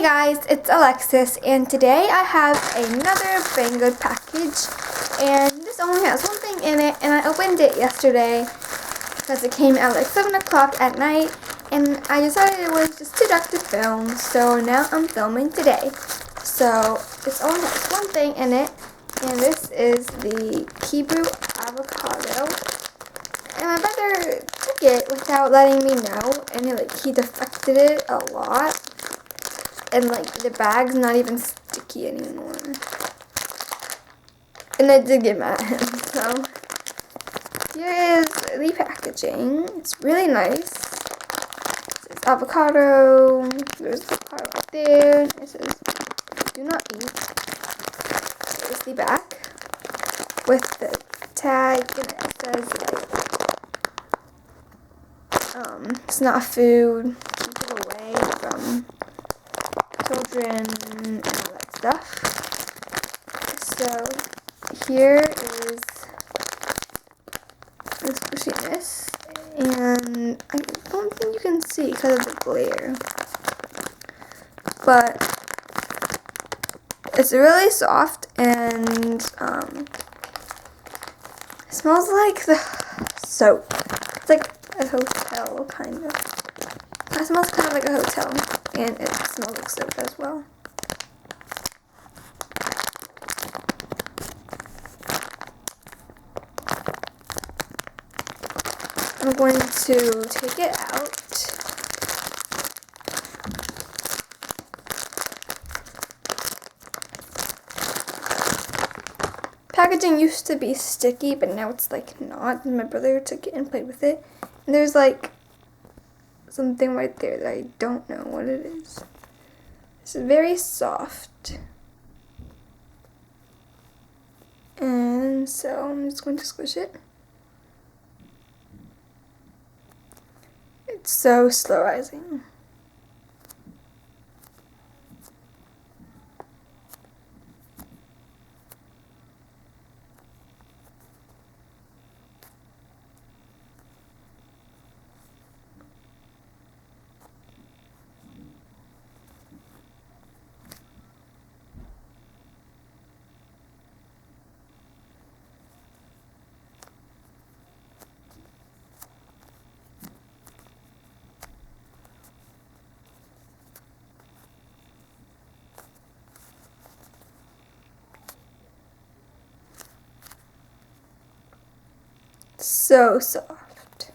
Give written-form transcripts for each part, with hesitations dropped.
Hey guys, it's Alexis, and today I have another Banggood package, and this only has one thing in it, and I opened it yesterday because it came at like 7 o'clock at night, and I decided it was just too dark to film, so now I'm filming today. So this only has one thing in it, and this is the Kibu avocado, and my brother took it without letting me know, and he defected it a lot. And the bag's not even sticky anymore. And I did get mad at him. So here is the packaging. It's really nice. It says avocado. There's the avocado right there. It says do not eat. There's the back with the tag, and it says it's not food. Keep it away from children and all that stuff. So here is the squishiness, and I don't think you can see because of the glare, but it's really soft, and it smells like the soap. It's like a hotel kind of. It smells kind of like a hotel, and it smells like soap as well. I'm going to take it out. Packaging used to be sticky, but now it's not. My brother took it and played with it, and there's something right there that I don't know what it is. It's very soft. And so I'm just going to squish it. It's so slow rising. So soft.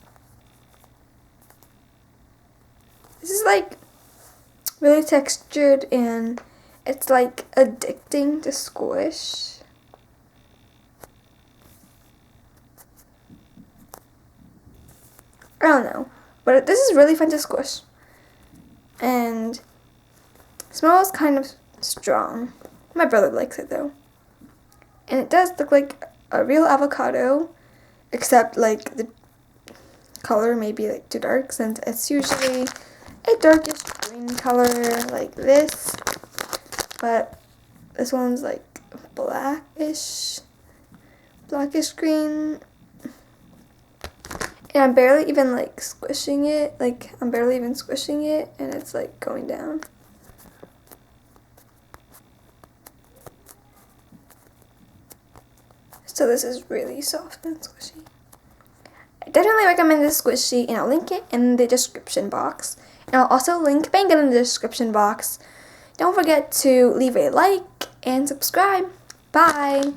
This is really textured, and it's addicting to squish. I don't know, but this is really fun to squish, and it smells kind of strong. My brother likes it though, and it does look like a real avocado, except the color may be too dark, since it's usually a darkish green color like this, but this one's blackish green, and I'm barely even squishing it. I'm barely even squishing it, and it's going down. So this is really soft and squishy. I definitely recommend this squishy, and I'll link it in the description box. And I'll also link Banggood in the description box. Don't forget to leave a like and subscribe. Bye!